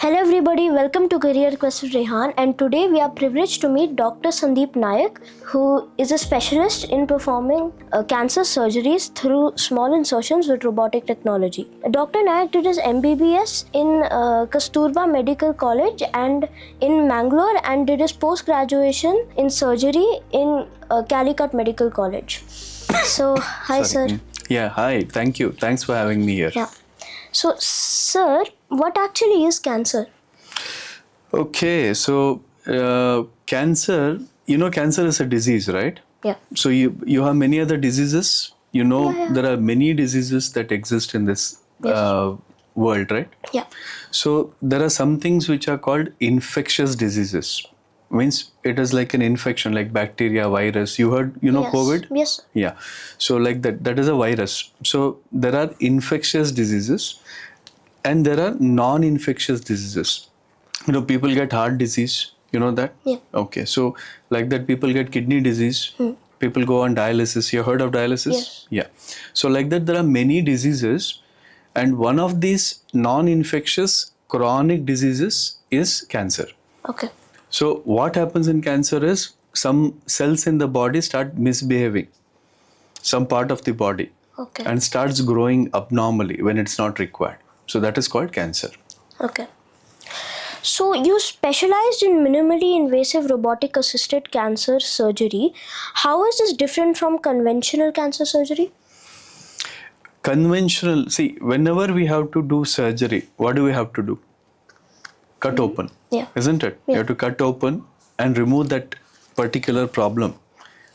Hello everybody, welcome to Career Quest with Hrehaan, and today we are privileged to meet Dr. Sandeep Nayak, who is a specialist in performing cancer surgeries through small insertions with robotic technology. Dr. Nayak did his MBBS in Kasturba Medical College and in Mangalore, and did his post-graduation in surgery in Calicut Medical College. So, hi sir. Yeah, hi. Thank you. Thanks for having me here. Yeah. So, sir, what actually is cancer? Okay, so cancer, cancer is a disease, right? Yeah. So you have many other diseases. There are many diseases that exist in this world, right? Yeah. So there are some things which are called infectious diseases. Means it is like an infection, like bacteria, virus. You heard, Yes. COVID? Yes, sir. Yeah. So like that is a virus. So there are infectious diseases and there are non-infectious diseases. People get heart disease. You know that? Yeah. Okay. So like that, people get kidney disease. People go on dialysis. You heard of dialysis? Yes. Yeah. So like that, there are many diseases, and one of these non-infectious chronic diseases is cancer. Okay. So what happens in cancer is some cells in the body start misbehaving, some part of the body, Okay. and starts growing abnormally when it's not required. So that is called cancer. Okay. So you specialized in minimally invasive robotic assisted cancer surgery. How is this different from conventional cancer surgery? Conventional, see, whenever we have to do surgery, what do we have to do? Cut open, Yeah. isn't it? Yeah. You have to cut open and remove that particular problem,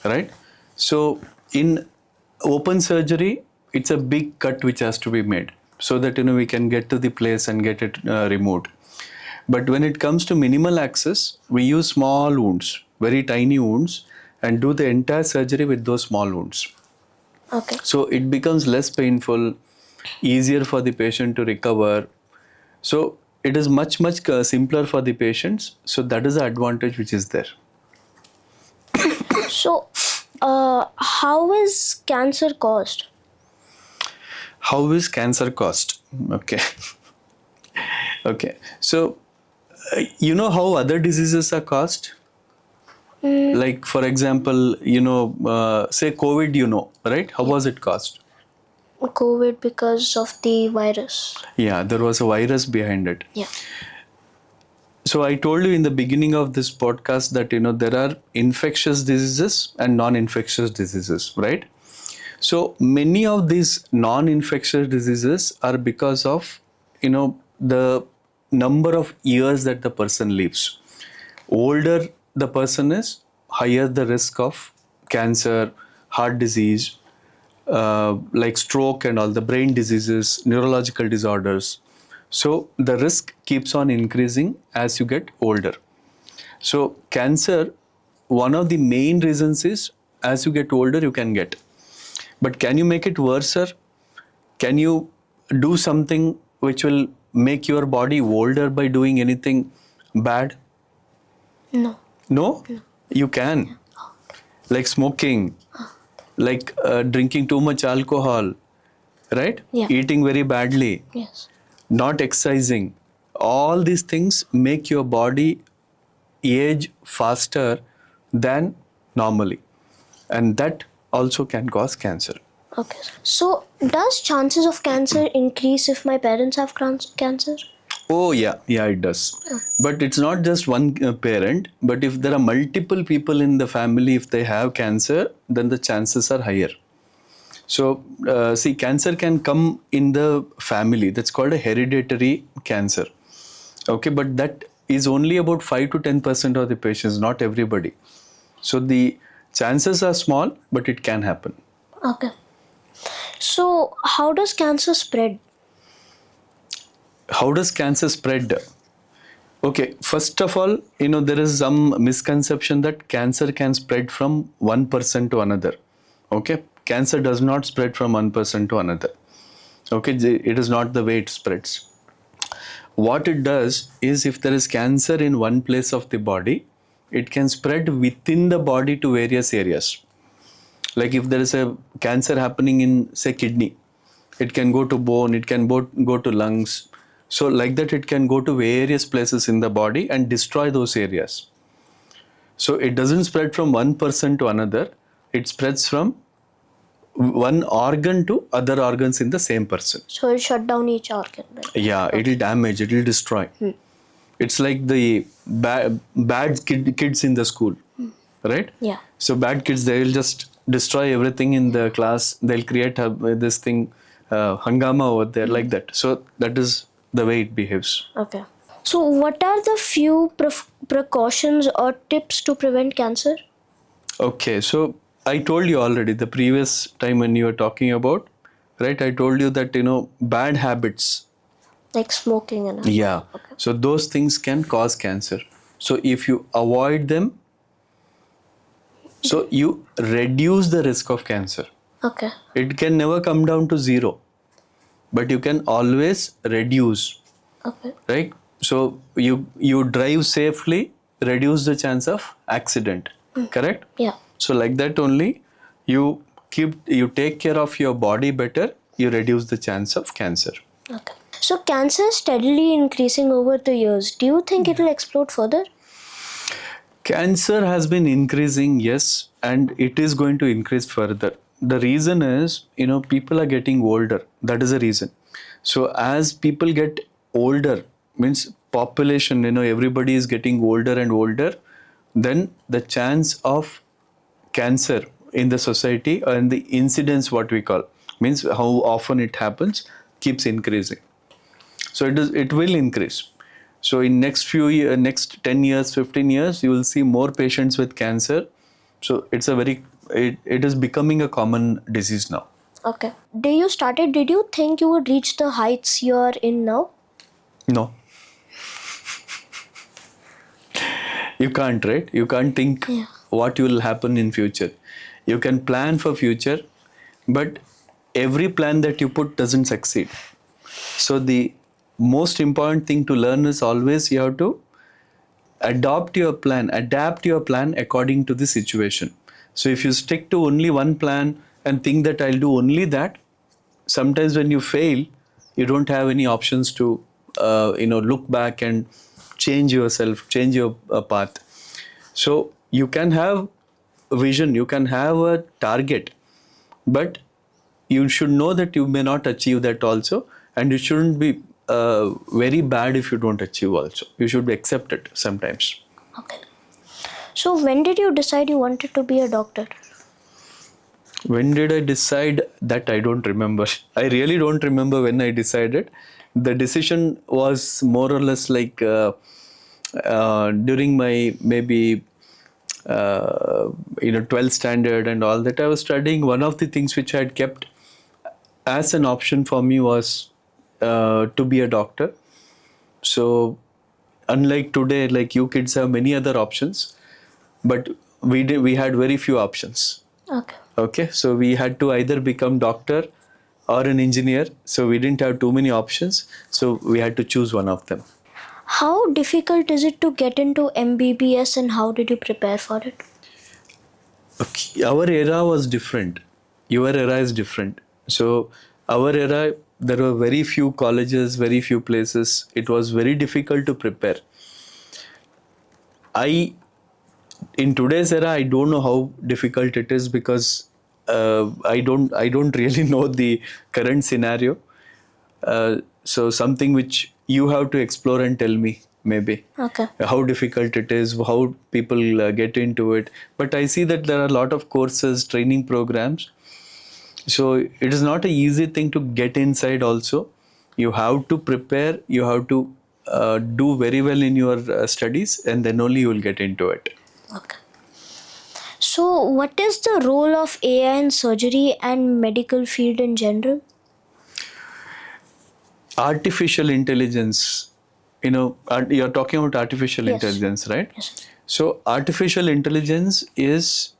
right? So in open surgery, it's a big cut which has to be made so that we can get to the place and get it removed. But when it comes to minimal access, we use small wounds, very tiny wounds, and do the entire surgery with those small wounds. Okay. So it becomes less painful, easier for the patient to recover. So it is much simpler for the patients. So that is the advantage which is there. So, how is cancer caused? How is cancer caused? Okay. Okay. So you know how other diseases are caused? Like for example, say COVID, right? How was it caused? COVID because of the virus. Yeah, there was a virus behind it. Yeah. So I told you in the beginning of this podcast that there are infectious diseases and non-infectious diseases, right? So many of these non-infectious diseases are because of the number of years that the person lives. Older the person is, higher the risk of cancer, heart disease, like stroke and all the brain diseases, neurological disorders. So the risk keeps on increasing as you get older. So cancer, one of the main reasons is as you get older, you can get. But can you make it worse, sir? Can you do something which will make your body older by doing anything bad? No. No? You can. Like smoking, like drinking too much alcohol, right? Yeah. Eating very badly, Yes. not exercising. All these things make your body age faster than normally. And that also can cause cancer. Okay. So, does chances of cancer increase if my parents have cancer? Oh yeah, it does. But it's not just one parent, but if there are multiple people in the family, if they have cancer, then the chances are higher. So see, cancer can come in the family. That's called a hereditary cancer. Okay, but that is only about 5 to 10% of the patients, not everybody. So the chances are small, but it can happen. Okay. So, how does cancer spread? How does cancer spread? Okay, first of all, there is some misconception that cancer can spread from one person to another. Okay, cancer does not spread from one person to another. Okay, it is not the way it spreads. What it does is, if there is cancer in one place of the body, it can spread within the body to various areas. Like if there is a cancer happening in, say, kidney, it can go to bone, it can go to lungs, So like that, it can go to various places in the body and destroy those areas. So it doesn't spread from one person to another. It spreads from one organ to other organs in the same person. So it'll shut down each organ, right? Yeah, it'll damage, it'll destroy. It's like the bad kids in the school, right? Yeah. So bad kids, they will just destroy everything in the class. They'll create this thing, hangama over there, like that. So that is the way it behaves. Okay. So what are the few precautions or tips to prevent cancer? Okay, so I told you already the previous time when you were talking about, right? I told you that, bad habits. Like smoking and all. Yeah. Okay. So those things can cause cancer. So if you avoid them, so you reduce the risk of cancer. Okay. It can never come down to zero, but you can always reduce, Okay. right? So you drive safely, reduce the chance of accident, correct? Yeah. So like that only, you take care of your body better, you reduce the chance of cancer. Okay. So cancer is steadily increasing over the years. Do you think it will explode further? Cancer has been increasing, yes, and it is going to increase further. The reason is, people are getting older. That is the reason. So as people get older, means population, everybody is getting older and older, then the chance of cancer in the society and the incidence, what we call, means how often it happens, keeps increasing. So it will increase. So in next 10 years, 15 years, you will see more patients with cancer. So it is becoming a common disease now. Okay. Did you think you would reach the heights you are in now? No. You can't, right? You can't think what will happen in future. You can plan for future, but every plan that you put doesn't succeed. So the most important thing to learn is always you have to adapt your plan according to the situation. So if you stick to only one plan and think that I'll do only that, sometimes when you fail, you don't have any options to look back and change yourself, change your path. So you can have a vision, you can have a target, but you should know that you may not achieve that also, and it shouldn't be very bad if you don't achieve also. You should be accepted sometimes. Okay. So when did you decide you wanted to be a doctor? When did I decide that? I don't remember. I really don't remember when I decided. The decision was more or less like during my maybe 12th standard and all that. I was studying. One of the things which I had kept as an option for me was to be a doctor. So unlike today, like you kids have many other options, but we had very few options. Okay, so we had to either become doctor or an engineer. So we didn't have too many options. So we had to choose one of them. How difficult is it to get into MBBS and how did you prepare for it? Okay. Our era was different. Your era is different. So our era, there were very few colleges, very few places. It was very difficult to prepare. In today's era, I don't know how difficult it is because I don't really know the current scenario. So something which you have to explore and tell me maybe. Okay. How difficult it is, how people get into it. But I see that there are a lot of courses, training programs. So it is not an easy thing to get inside also. You have to prepare, you have to do very well in your studies, and then only you will get into it. Okay. So what is the role of AI in surgery and medical field in general? Artificial intelligence, you're talking about artificial Yes. intelligence, right? Yes. So artificial intelligence is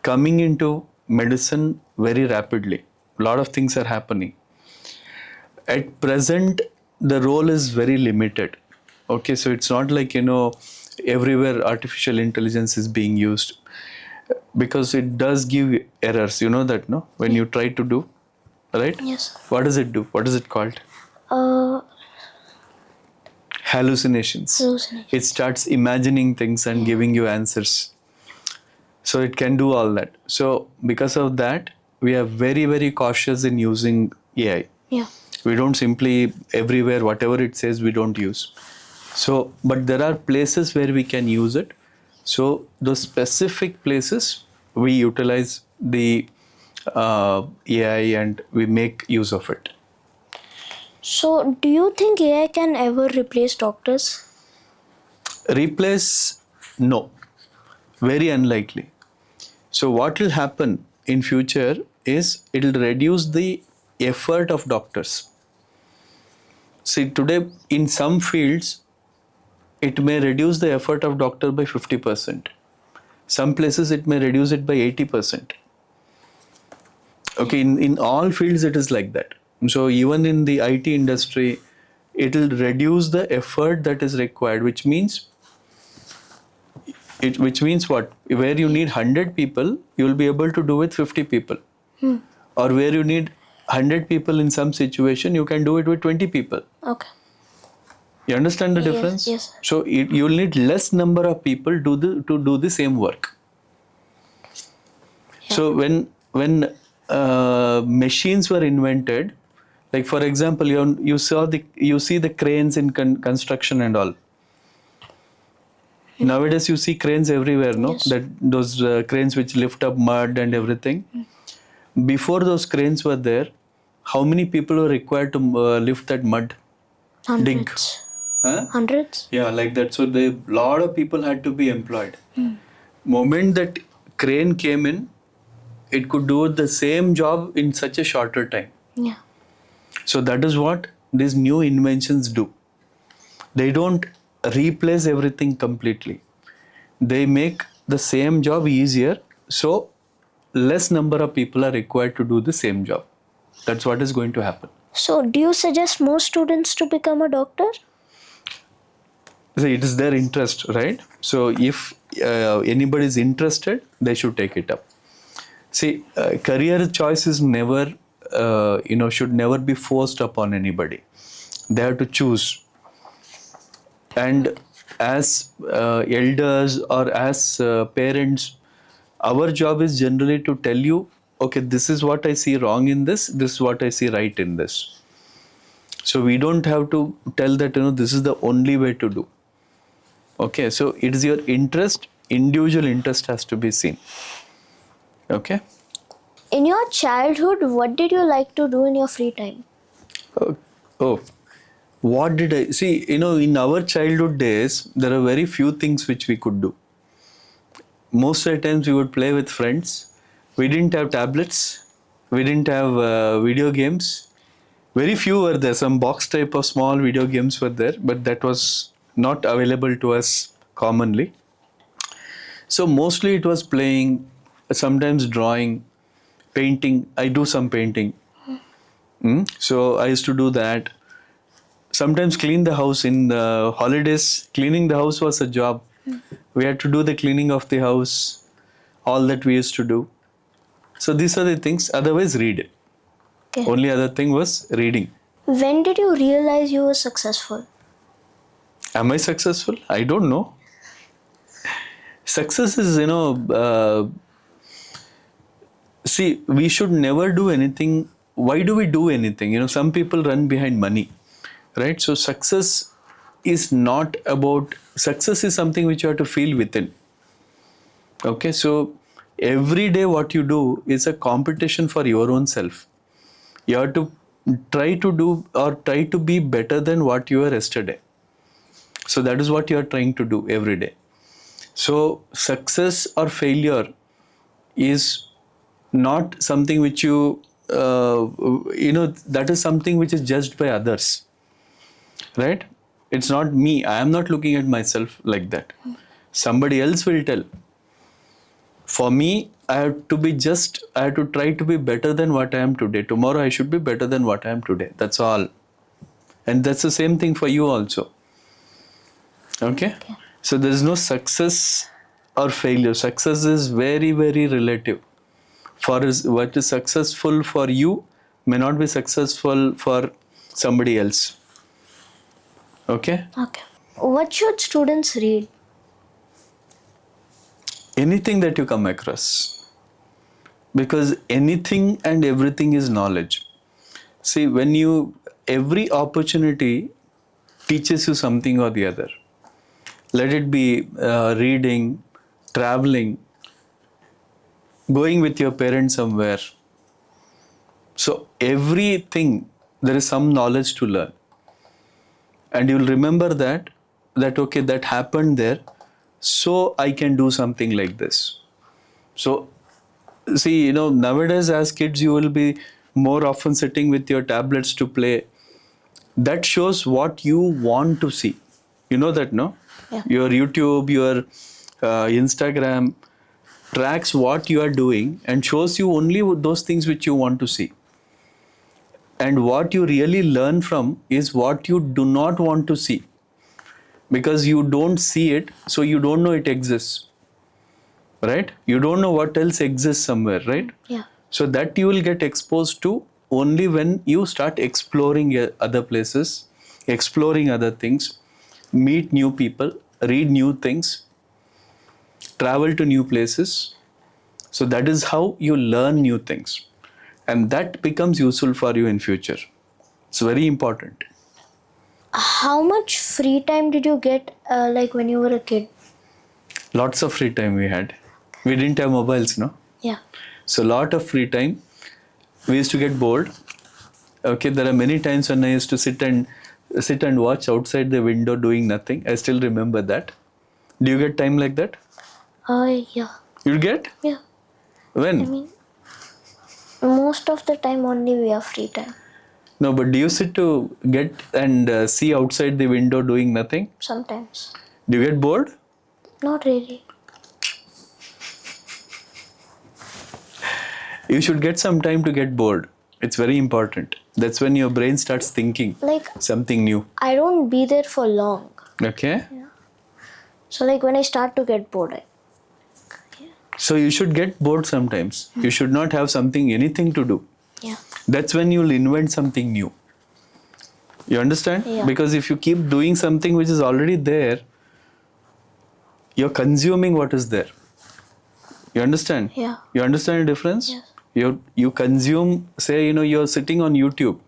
coming into medicine very rapidly. A lot of things are happening. At present, the role is very limited. Okay, so it's not like, everywhere artificial intelligence is being used, because it does give errors, that, no? When you try to do, right? Yes. What does it do? What is it called? hallucinations. It starts imagining things and giving you answers. So it can do all that. So because of that, we are very, very cautious in using AI. Yeah. We don't simply everywhere, whatever it says, we don't use. So, but there are places where we can use it. So those specific places, we utilize the AI and we make use of it. So, do you think AI can ever replace doctors? Replace? No. Very unlikely. So what will happen in future is it will reduce the effort of doctors. See, today in some fields, it may reduce the effort of doctor by 50%. Some places it may reduce it by 80%. Okay, in all fields it is like that. So even in the IT industry, it will reduce the effort that is required, which means what? Where you need 100 people, you will be able to do with 50 people. Or where you need 100 people in some situation, you can do it with 20 people. Okay. You understand the difference? Yes. So you will need less number of people to do the same work. Yeah. So when machines were invented, like for example, you see the cranes in construction and all. Nowadays you see cranes everywhere, no? Yes. That those cranes which lift up mud and everything. Before those cranes were there, how many people were required to lift that mud? Hundreds. Huh? Hundreds? Yeah, like that. So the lot of people had to be employed. Moment that crane came in, it could do the same job in such a shorter time. Yeah. So that is what these new inventions do. They don't replace everything completely. They make the same job easier, so less number of people are required to do the same job. That's what is going to happen. So, do you suggest more students to become a doctor? See, it is their interest, right? So if anybody is interested, they should take it up. See, career choice is never, should never be forced upon anybody. They have to choose. And as elders or as parents, our job is generally to tell you, okay, this is what I see wrong in this is what I see right in this. So we don't have to tell that, this is the only way to do. Okay, so it is your interest, individual interest has to be seen. Okay. In your childhood, what did you like to do in your free time? What did I see? In our childhood days, there are very few things which we could do. Most of the times we would play with friends. We didn't have tablets. We didn't have video games. Very few were there. Some box type of small video games were there, but that was not available to us commonly. So mostly it was playing, sometimes drawing, painting. I do some painting. So I used to do that. Sometimes clean the house. In the holidays, cleaning the house was a job. We had to do the cleaning of the house, all that we used to do. So these are the things. Otherwise, read. Okay. Only other thing was reading. When did you realize you were successful? Am I successful? I don't know. Success is, see, we should never do anything. Why do we do anything? Some people run behind money, right? So success is not about, success is something which you have to feel within. Okay, so every day what you do is a competition for your own self. You have to try to do or try to be better than what you were yesterday. So that is what you are trying to do every day. So success or failure is not something which that is something which is judged by others, right? It's not me. I am not looking at myself like that. Somebody else will tell. For me, I have to try to be better than what I am today. Tomorrow I should be better than what I am today. That's all. And that's the same thing for you also. Okay? So there is no success or failure. Success is very, very relative. What is successful for you may not be successful for somebody else. Okay? Okay. What should students read? Anything that you come across. Because anything and everything is knowledge. See, every opportunity teaches you something or the other. Let it be reading, traveling, going with your parents somewhere. So everything, there is some knowledge to learn. And you'll remember that okay, that happened there, so I can do something like this. So see, nowadays as kids, you will be more often sitting with your tablets to play. That shows what you want to see. You know that, no? Yeah. Your YouTube, your Instagram tracks what you are doing and shows you only those things which you want to see. And what you really learn from is what you do not want to see. Because you don't see it, so you don't know it exists. Right? You don't know what else exists somewhere, right? Yeah. So that you will get exposed to only when you start exploring other places, exploring other things, meet new people, read new things, travel to new places. So that is how you learn new things. And that becomes useful for you in future. It's very important. How much free time did you get like when you were a kid? Lots of free time we had. We didn't have mobiles, no? Yeah. So lot of free time. We used to get bored. Okay, there are many times when I used to sit and watch outside the window doing nothing. I still remember that. Do you get time like that? Yeah. You get? Yeah. When? I mean, most of the time only we have free time. No, but do you sit to get and see outside the window doing nothing? Sometimes. Do you get bored? Not really. You should get some time to get bored. It's very important. That's when your brain starts thinking Like, something new. I don't be there for long. Okay? So like when I start to get bored, So you should get bored sometimes. You should not have anything to do. yeah. That's when you'll invent something new. You understand? Yeah. Because if you keep doing something which is already there, you're consuming what is there. You understand? Yeah. You understand the difference? Yes. You consume, say, you're sitting on YouTube,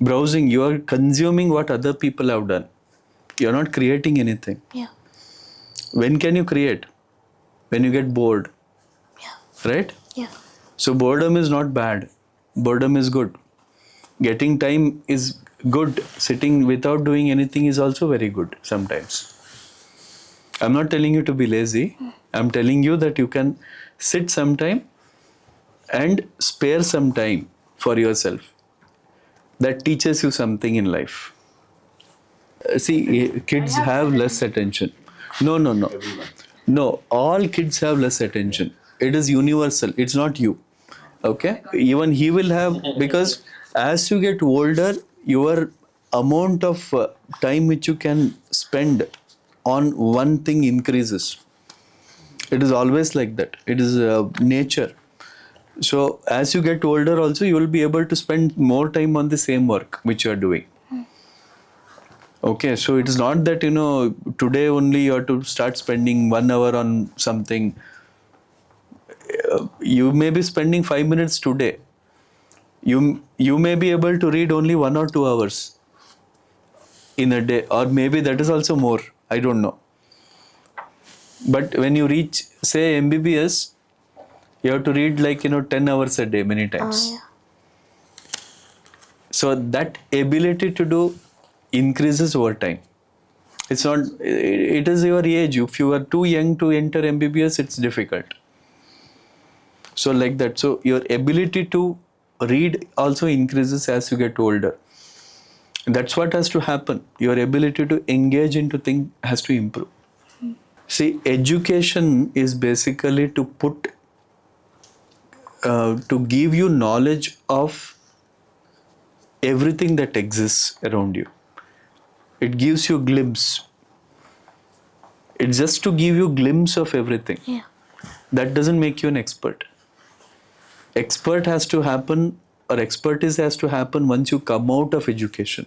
browsing, you're consuming what other people have done. You're not creating anything. Yeah. When can you create? When you get bored. Yeah. Right? Yeah. So boredom is not bad. Boredom is good. Getting time is good. Sitting without doing anything is also very good sometimes. I'm not telling you to be lazy. I'm telling you that you can sit sometime and spare some time for yourself. That teaches you something in life. See, kids have less attention. No. No, all kids have less attention. It is universal. It's not you. Okay? Even he will have, because as you get older, your amount of time which you can spend on one thing increases. It is always like that. It is nature. So as you get older also, you will be able to spend more time on the same work which you are doing. Okay, so it is not that, today only you have to start spending 1 hour on something. You may be spending 5 minutes today. You may be able to read only 1 or 2 hours in a day, or maybe that is also more. I don't know. But when you reach, say, MBBS, you have to read 10 hours a day many times. Yeah. So that ability to do increases over time. It's not, it is your age. If you are too young to enter MBBS, it's difficult. So like that. So your ability to read also increases as you get older. That's what has to happen. Your ability to engage into things has to improve. See, education is basically to give you knowledge of everything that exists around you. It gives you a glimpse. It's just to give you a glimpse of everything. Yeah. That doesn't make you an expert. Expert has to happen, or expertise has to happen once you come out of education.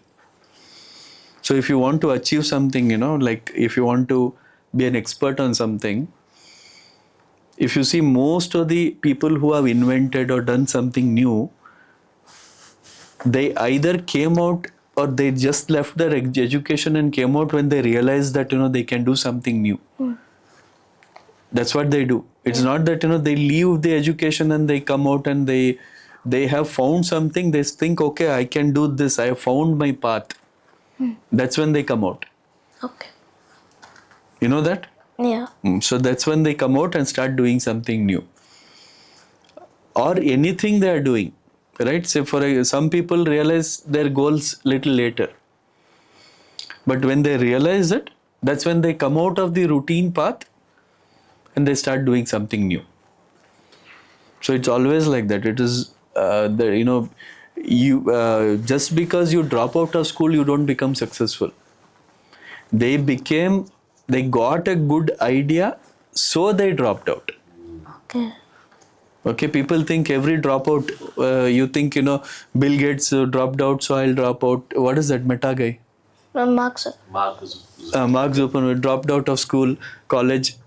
So if you want to achieve something, like if you want to be an expert on something, if you see most of the people who have invented or done something new, they either came out or they just left their education and came out when they realized that, they can do something new. That's what they do. It's not that, they leave the education and they come out and they have found something. They think, okay, I can do this. I have found my path. That's when they come out. Okay. You know that? Yeah. So that's when they come out and start doing something new. Or anything they are doing, right? Say some people realize their goals little later. But when they realize it, that's when they come out of the routine path and they start doing something new. So it's always like that. It is, you just because you drop out of school, you don't become successful. They got a good idea, so they dropped out. Okay. Okay, people think every dropout, you think, Bill Gates dropped out, so I'll drop out. What is that, Meta guy? Mark Mark Zuckerberg dropped out of school, college.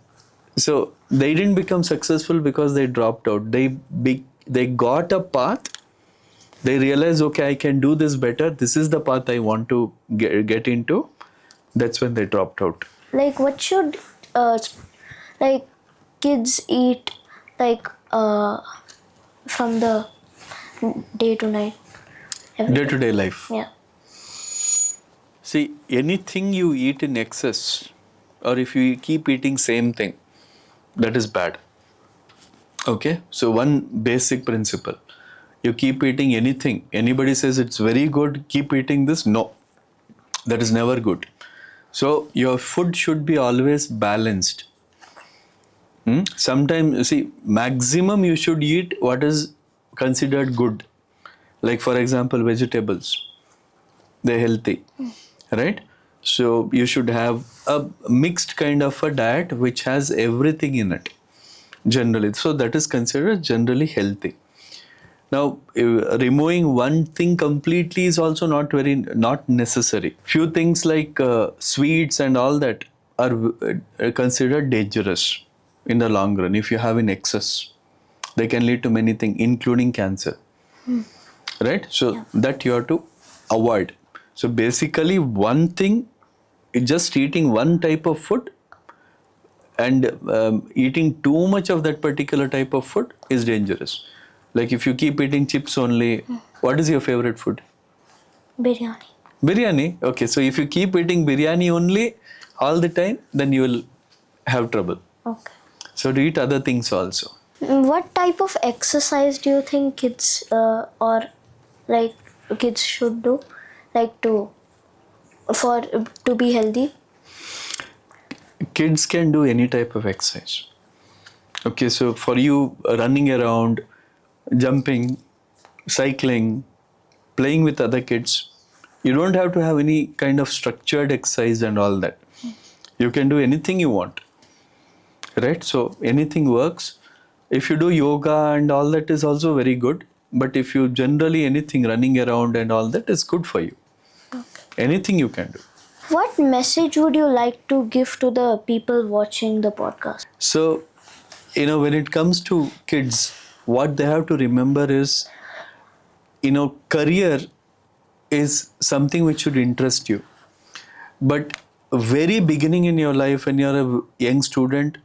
So they didn't become successful because they dropped out. They got a path. They realized, okay, I can do this better. This is the path I want to get into. That's when they dropped out. Like, what should like kids eat, like from the day to night? Day-to-day life. Yeah. See, anything you eat in excess, or if you keep eating same thing, that is bad. Okay? So one basic principle. You keep eating anything. Anybody says it's very good, keep eating this. No. That is never good. So your food should be always balanced. Sometimes, see, maximum you should eat what is considered good. Like, for example, vegetables. They're healthy. Right? So you should have a mixed kind of a diet which has everything in it. Generally. So that is considered generally healthy. Now, removing one thing completely is also not necessary. Few things like sweets and all that are considered dangerous in the long run. If you have in excess, they can lead to many things, including cancer. Right? So that you have to avoid. So basically, one thing, just eating one type of food and eating too much of that particular type of food is dangerous. Like if you keep eating chips only, what is your favorite food? Biryani. Biryani? Okay, so if you keep eating biryani only all the time, then you will have trouble. Okay. So to eat other things also. What type of exercise do you think kids kids should do, like to be healthy? Kids can do any type of exercise. Okay, so for you, running around, jumping, cycling, playing with other kids, you don't have to have any kind of structured exercise and all that. You can do anything you want. Right? So anything works. If you do yoga and all that is also very good. But if you generally anything running around and all that is good for you. Okay. Anything you can do. What message would you like to give to the people watching the podcast? So, when it comes to kids, what they have to remember is, career is something which should interest you. But very beginning in your life, when you're a young student,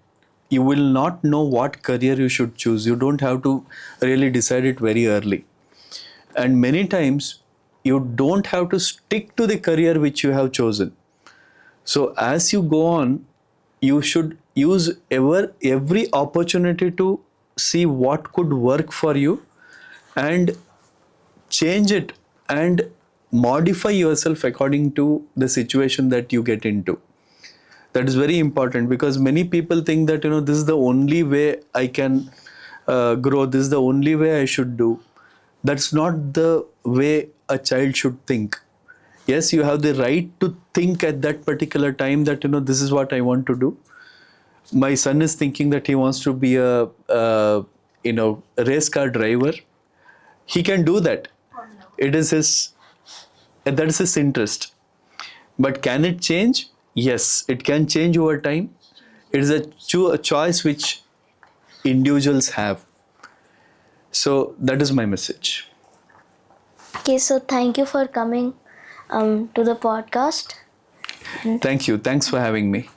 you will not know what career you should choose. You don't have to really decide it very early. And many times, you don't have to stick to the career which you have chosen. So as you go on, you should use every opportunity to see what could work for you and change it and modify yourself according to the situation that you get into. That is very important because many people think that, this is the only way I can grow, this is the only way I should do. That's not the way a child should think. Yes, you have the right to think at that particular time that, this is what I want to do. My son is thinking that he wants to be a race car driver. He can do that. That is his interest. But can it change? Yes, it can change over time. It is a choice which individuals have. So that is my message. Okay, so thank you for coming to the podcast. Thank you. Thanks for having me.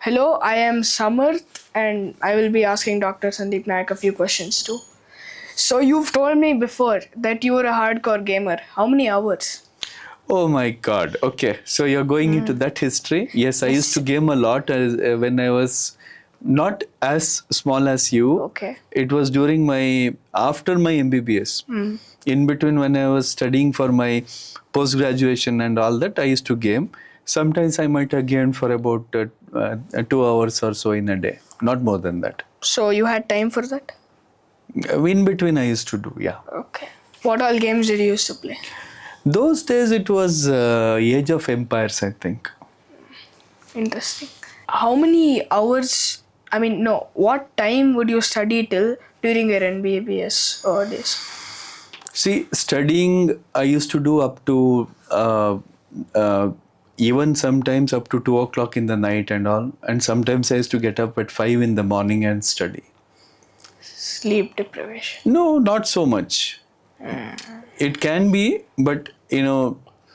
Hello, I am Samarth and I will be asking Dr. Sandeep Nayak a few questions too. So you've told me before that you were a hardcore gamer. How many hours? Oh my God. Okay. So you're going into that history. Yes, I used to game a lot when I was not as small as you. Okay. It was after my MBBS. In between when I was studying for my post-graduation and all that, I used to game. Sometimes I might have gamed for about 2 hours or so in a day. Not more than that. So you had time for that? In between I used to do, yeah. Okay. What all games did you used to play? Those days it was Age of Empires, I think. Interesting. How many hours, what time would you study till during your MBBS days? See, studying I used to do up to even sometimes up to 2 o'clock in the night and all. And sometimes I used to get up at 5 in the morning and study. Sleep deprivation. No, not so much. It can be, but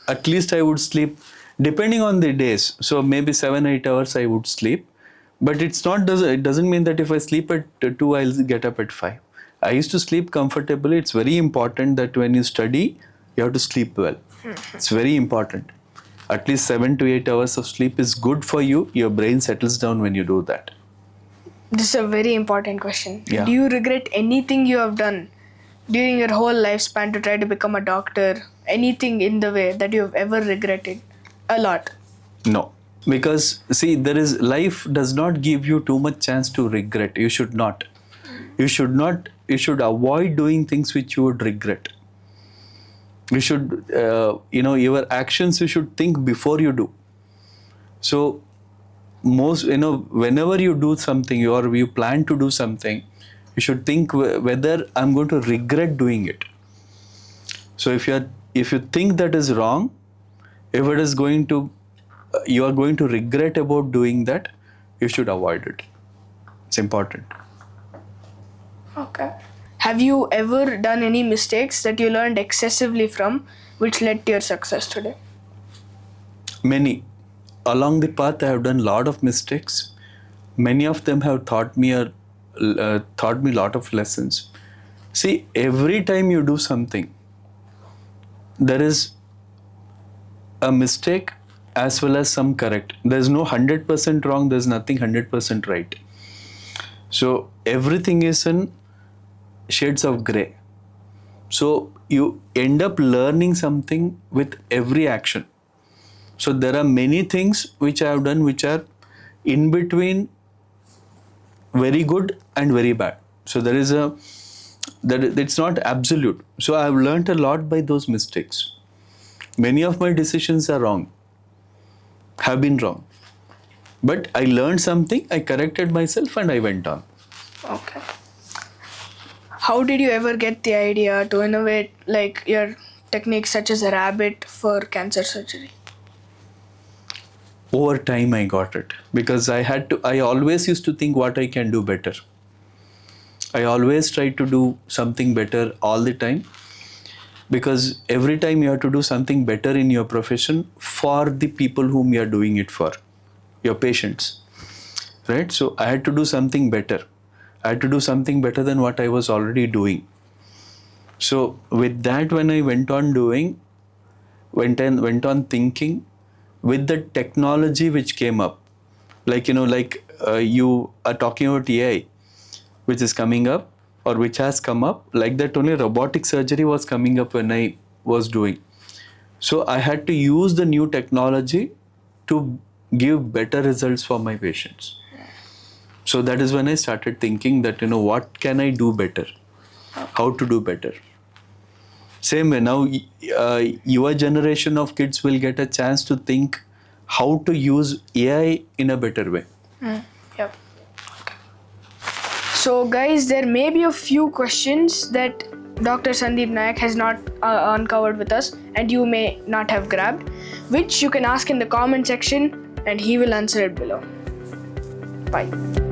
at least I would sleep depending on the days. So maybe 7-8 hours I would sleep. But it doesn't mean that if I sleep at 2, I'll get up at 5. I used to sleep comfortably. It's very important that when you study, you have to sleep well. It's very important. At least 7 to 8 hours of sleep is good for you. Your brain settles down when you do that. This is a very important question. Yeah. Do you regret anything you have done during your whole lifespan to try to become a doctor? Anything in the way that you have ever regretted? A lot. No. Because see, life does not give you too much chance to regret. You should not. You should avoid doing things which you would regret. You should, your actions you should think before you do. So, whenever you do something or you plan to do something, you should think whether I'm going to regret doing it. So, if you think that is wrong, if it is you are going to regret about doing that, you should avoid it. It's important. Okay. Have you ever done any mistakes that you learned excessively from which led to your success today? Many. Along the path, I have done a lot of mistakes. Many of them have taught me a lot of lessons. See, every time you do something, there is a mistake as well as some correct. There's no 100% wrong, there's nothing 100% right. So everything is in shades of grey. So you end up learning something with every action. So there are many things which I have done which are in between very good and very bad. So it's not absolute. So I have learned a lot by those mistakes. Many of my decisions are wrong, have been wrong. But I learned something, I corrected myself and I went on. Okay. How did you ever get the idea to innovate your techniques such as a rabbit for cancer surgery? Over time I got it because I always used to think what I can do better. I always try to do something better all the time because every time you have to do something better in your profession for the people whom you are doing it for, your patients, right? So I had to do something better. I had to do something better than what I was already doing. So with that, when I went on thinking, with the technology which came up, you are talking about AI, which is coming up or which has come up, like that only robotic surgery was coming up when I was doing. So I had to use the new technology to give better results for my patients. So that is when I started thinking that, what can I do better? How to do better? Same way, now your generation of kids will get a chance to think how to use AI in a better way. Yep. Okay. So guys, there may be a few questions that Dr. Sandeep Nayak has not uncovered with us and you may not have grabbed. which you can ask in the comment section and he will answer it below. Bye.